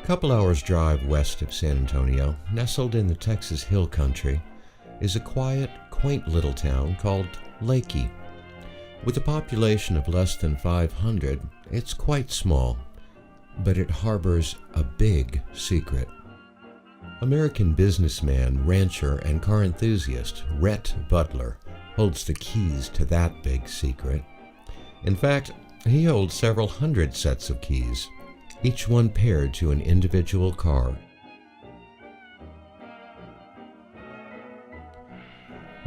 Couple hours drive west of San Antonio, nestled in the Texas Hill Country, is a quiet, quaint little town called Leakey. With a population of less than 500, it's quite small, but it harbors a big secret. American businessman, rancher, and car enthusiast Rhett Butler holds the keys to that big secret. In fact, he holds several hundred sets of keys, each one paired to an individual car.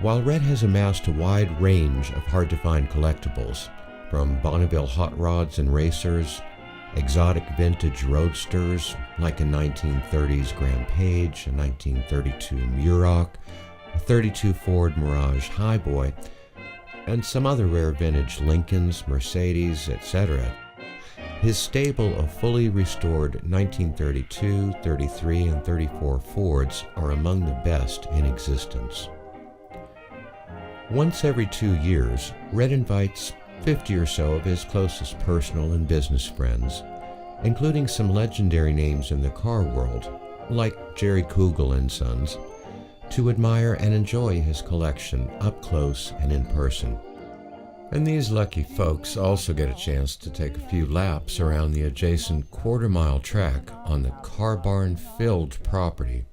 While Rhett has amassed a wide range of hard-to-find collectibles, from Bonneville hot rods and racers, exotic vintage roadsters like a 1930s Grand Page, a 1932 Muroc, a 32 Ford Mirage Highboy, and some other rare vintage Lincolns, Mercedes, etc., his stable of fully restored 1932, 33, and 34 Fords are among the best in existence. Once every 2 years, Rhett invites 50 or so of his closest personal and business friends, including some legendary names in the car world, like Jerry Kugel and Sons, to admire and enjoy his collection up close and in person. And these lucky folks also get a chance to take a few laps around the adjacent quarter-mile track on the car barn-filled property,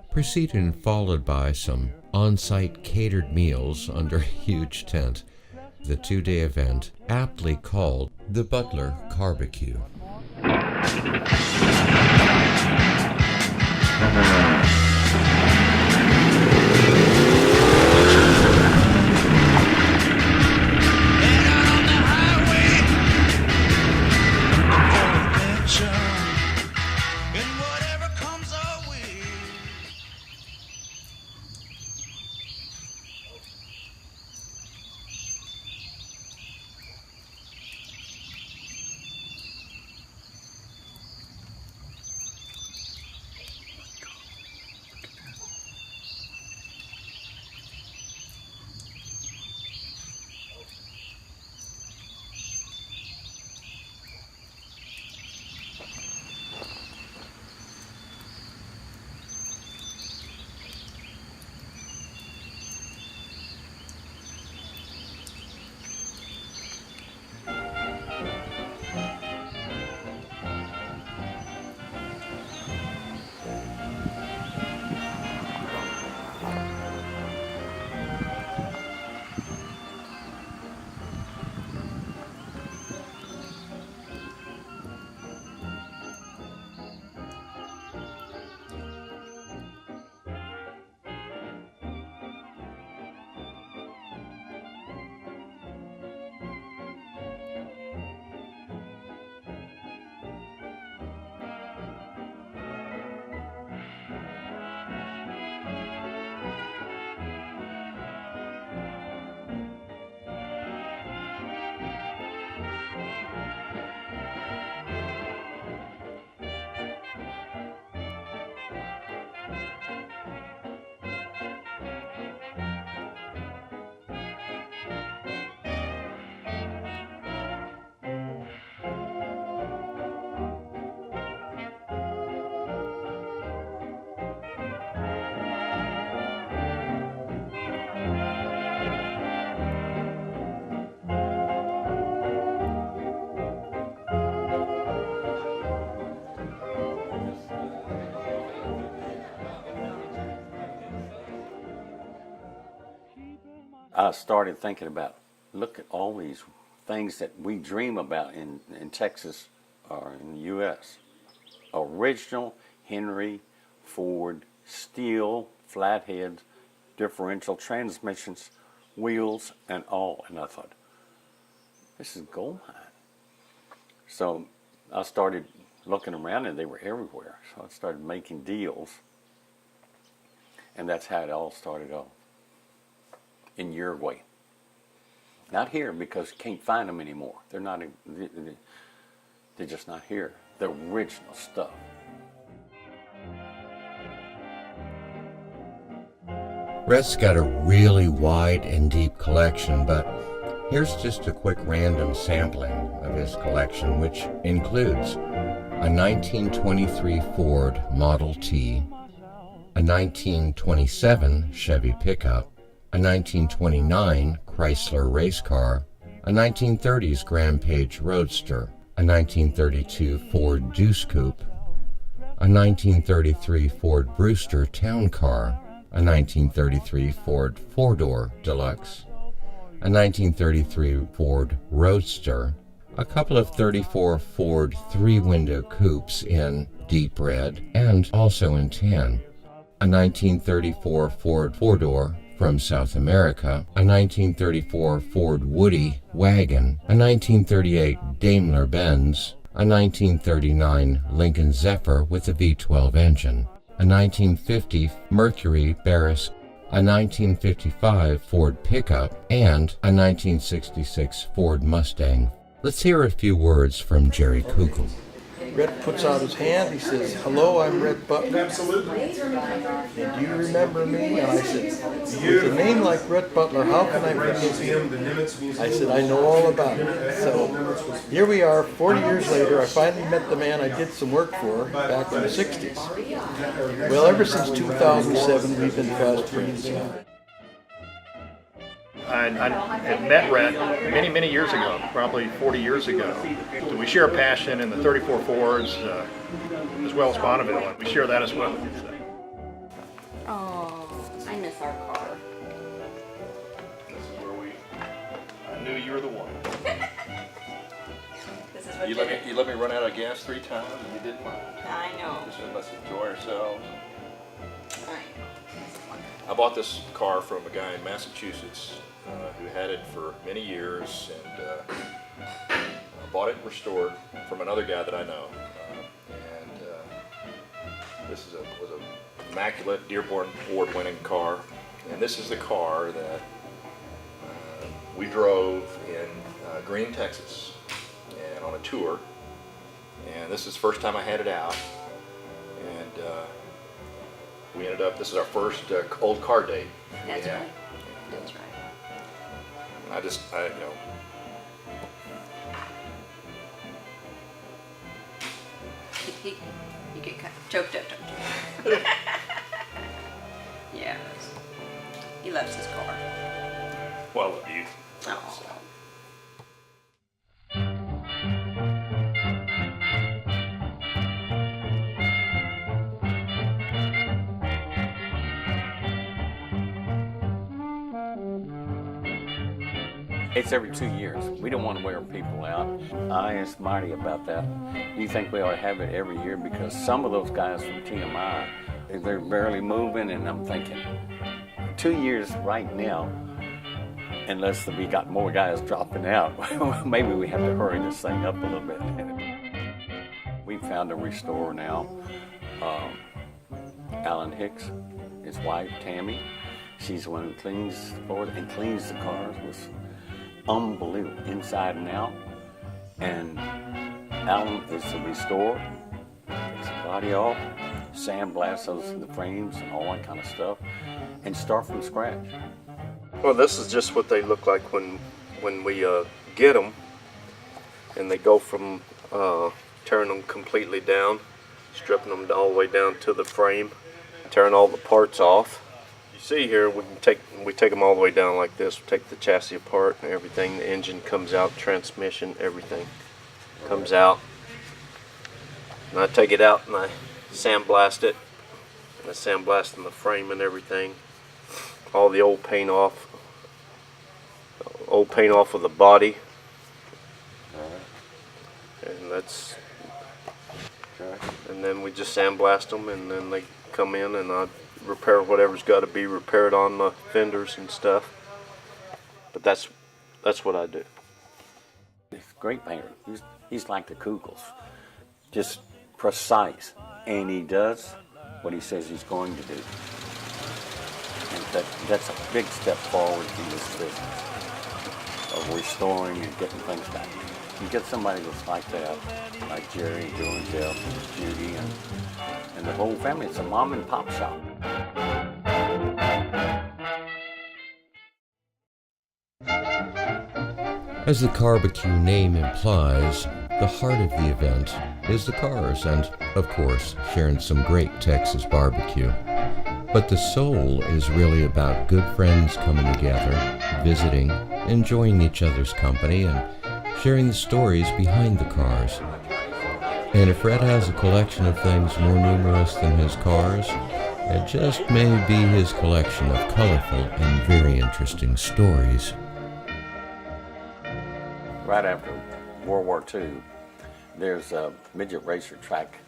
preceded and followed by some on-site catered meals under a huge tent, the 2-day event aptly called the Butler Car-B-Que. I started thinking about, look at all these things that we dream about in Texas or in the U.S. Original Henry Ford steel flatheads, differential transmissions, wheels, and all. And I thought, this is gold mine. So I started looking around, and they were everywhere. So I started making deals, and that's how it all started off. In Uruguay. Not here, because you can't find them anymore. They're not, they're just not here. The original stuff. Rhett's got a really wide and deep collection, but here's just a quick random sampling of his collection, which includes a 1923 Ford Model T, a 1927 Chevy pickup, a 1929 Chrysler race car, a 1930s Grand Page Roadster, a 1932 Ford Deuce Coupe, a 1933 Ford Brewster Town Car, a 1933 Ford four-door Deluxe, a 1933 Ford Roadster, a couple of 34 Ford three-window coupes in deep red and also in tan, a 1934 Ford four-door from South America, a 1934 Ford Woody wagon, a 1938 Daimler-Benz, a 1939 Lincoln Zephyr with a V12 engine, a 1950 Mercury Barris, a 1955 Ford pickup, and a 1966 Ford Mustang. Let's hear a few words from Jerry Kugel. Red puts out his hand. He says, "Hello, I'm Red Butler. Absolutely. And do you remember me?" And I said, "With a name like Red Butler, how can I forget you?" I said, "I know all about it." So here we are, 40 years later. I finally met the man I did some work for back in the 60s. Well, ever since 2007, we've been fast friends. I had met Rhett many years ago, probably 40 years ago. So we share a passion in the 34 Fords, as well as Bonneville, and we share that as well. Oh, I miss our car. This is where I knew you were the one. This is what You let me run out of gas 3 times and you didn't mind. I know. Just let us enjoy ourselves. I know. This is wonderful. I bought this car from a guy in Massachusetts who had it for many years, and I bought it restored from another guy that I know. This was an immaculate Dearborn Award-winning car, and this is the car that we drove in Green, Texas, and on a tour. And this is the first time I had it out, and we ended up. This is our first old car date. That's right. That's right. And I You get choked up, don't you? Yeah. He loves his car. well, I love you. Oh. It's every 2 years. We don't want to wear people out. I asked Marty about that. Do you think we ought to have it every year? Because some of those guys from TMI, they're barely moving, and I'm thinking, 2 years right now, unless we got more guys dropping out, maybe we have to hurry this thing up a little bit. We found a restorer now, Alan Hicks, his wife, Tammy. She's the one who cleans the floor and cleans the cars with unbelievable inside and out. And Alan is the restorer, takes the body off, sandblasts the frames and all that kind of stuff, and start from scratch. Well, this is just what they look like when we get them, and they go from tearing them completely down, stripping them all the way down to the frame, tearing all the parts off. You see here, we take them all the way down like this. We take the chassis apart and everything. The engine comes out, transmission, everything comes out. And I take it out and I sandblast it. And I sandblast the frame and everything. All the old paint off of the body. And that's, and then we just sandblast them, and then they come in and I repair whatever's got to be repaired on the fenders and stuff. But that's what I do. He's a great painter. He's like the Kugels, just precise, and he does what he says he's going to do. And that's a big step forward in this business of restoring and getting things back. You get somebody that's like that, like Jerry, Joe, and Jeff, and Judy, and the whole family. It's a mom and pop shop. As the Car-B-Que name implies, the heart of the event is the cars and, of course, sharing some great Texas barbecue. But the soul is really about good friends coming together, visiting, enjoying each other's company, and sharing the stories behind the cars. And if Red has a collection of things more numerous than his cars, it just may be his collection of colorful and very interesting stories. Right after World War II, there's a midget racer track,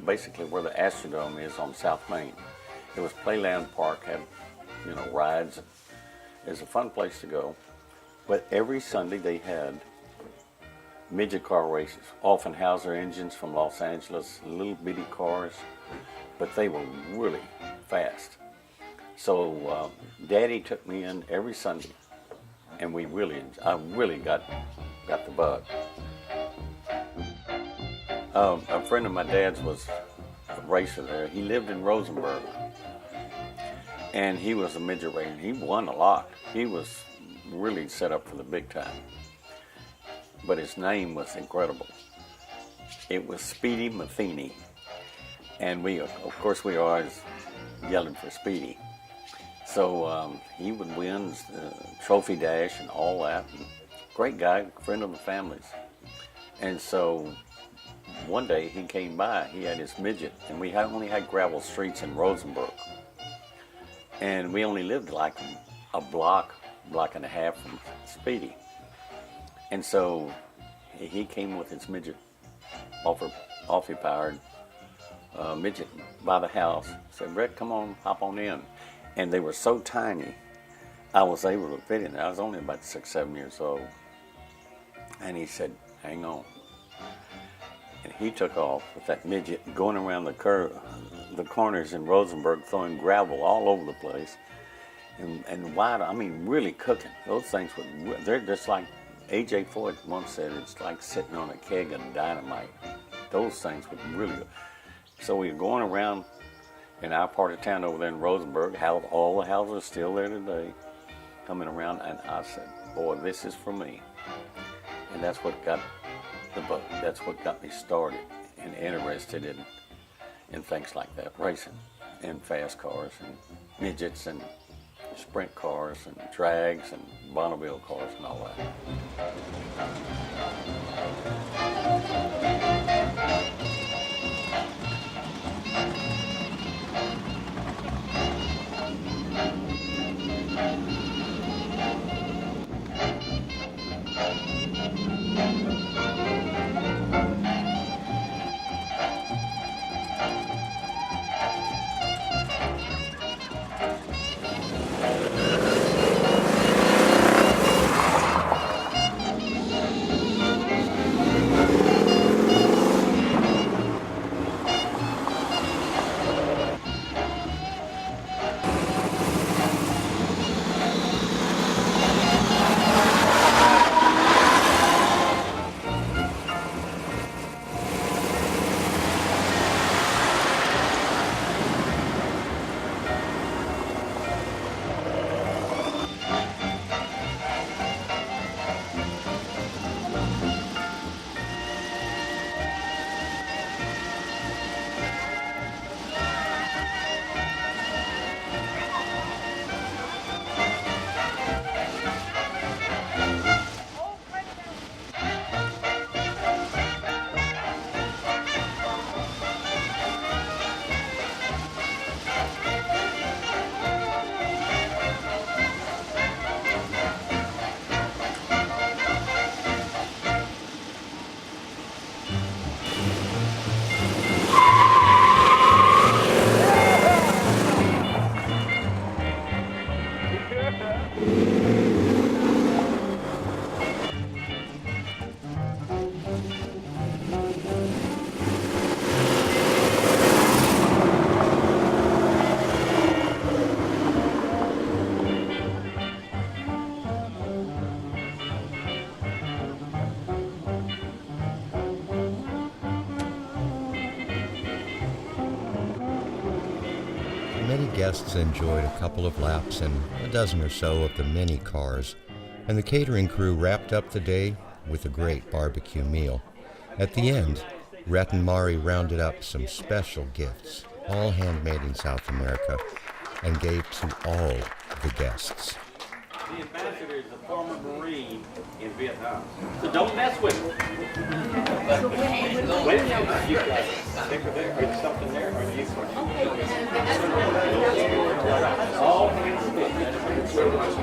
basically where the Astrodome is on South Main. It was Playland Park, had, rides. It's a fun place to go. But every Sunday they had midget car races, often Hauser engines from Los Angeles, little bitty cars, but they were really fast. So Daddy took me in every Sunday, and I really got the bug. A friend of my dad's was a racer there. He lived in Rosenberg, and he was a midget racer. He won a lot. He was really set up for the big time. But his name was incredible. It was Speedy Matheny. And we were always yelling for Speedy. So he would win trophy dash and all that. And great guy, friend of the family's. And so one day he came by, he had his midget, and we only had gravel streets in Rosenberg. And we only lived like a block and a half from Speedy. And so he came with his midget, off-powered midget by the house. Said, "Brett, come on, hop on in." And they were so tiny, I was able to fit in there. I was only about 6, 7 years old. And he said, "Hang on." And he took off with that midget going around the corners in Rosenberg, throwing gravel all over the place. And wide, really cooking. Those things they're just like A.J. Floyd once said, it's like sitting on a keg of dynamite. Those things would really go. So we were going around in our part of town over there in Rosenberg, all the houses are still there today, coming around, and I said, boy, this is for me. And that's what got the bug. That's what got me started and interested in things like that, racing and fast cars and midgets and sprint cars and drags and Bonneville cars and all that. Many guests enjoyed a couple of laps and a dozen or so of the mini cars, and the catering crew wrapped up the day with a great barbecue meal. At the end, Rhett and Mari rounded up some special gifts, all handmade in South America, and gave to all the guests. The ambassador is a former Marine in Vietnam. So don't mess with him. Wait a minute. You guys think of it? Is something there? Or you all hands stick. Thank you very much.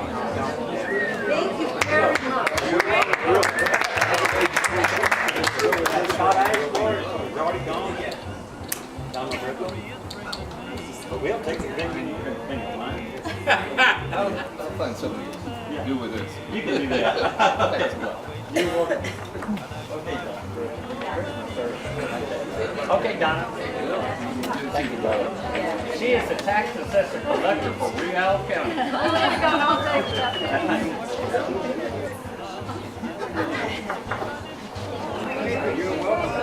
It's already gone yet. But we'll take the thing you can line. I'll find something to do with this. You can do that. Thanks a lot. You're welcome. Okay, Donna. Thank you, brother. She is the tax assessor collector for Real County. You're welcome.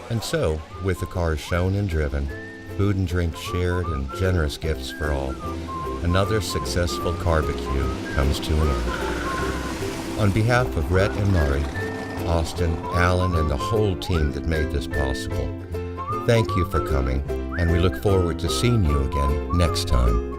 And so, with the cars shown and driven, food and drink shared, and generous gifts for all, another successful car-B-Que comes to an end. On behalf of Rhett and Mari, Austin, Alan, and the whole team that made this possible, thank you for coming, and we look forward to seeing you again next time.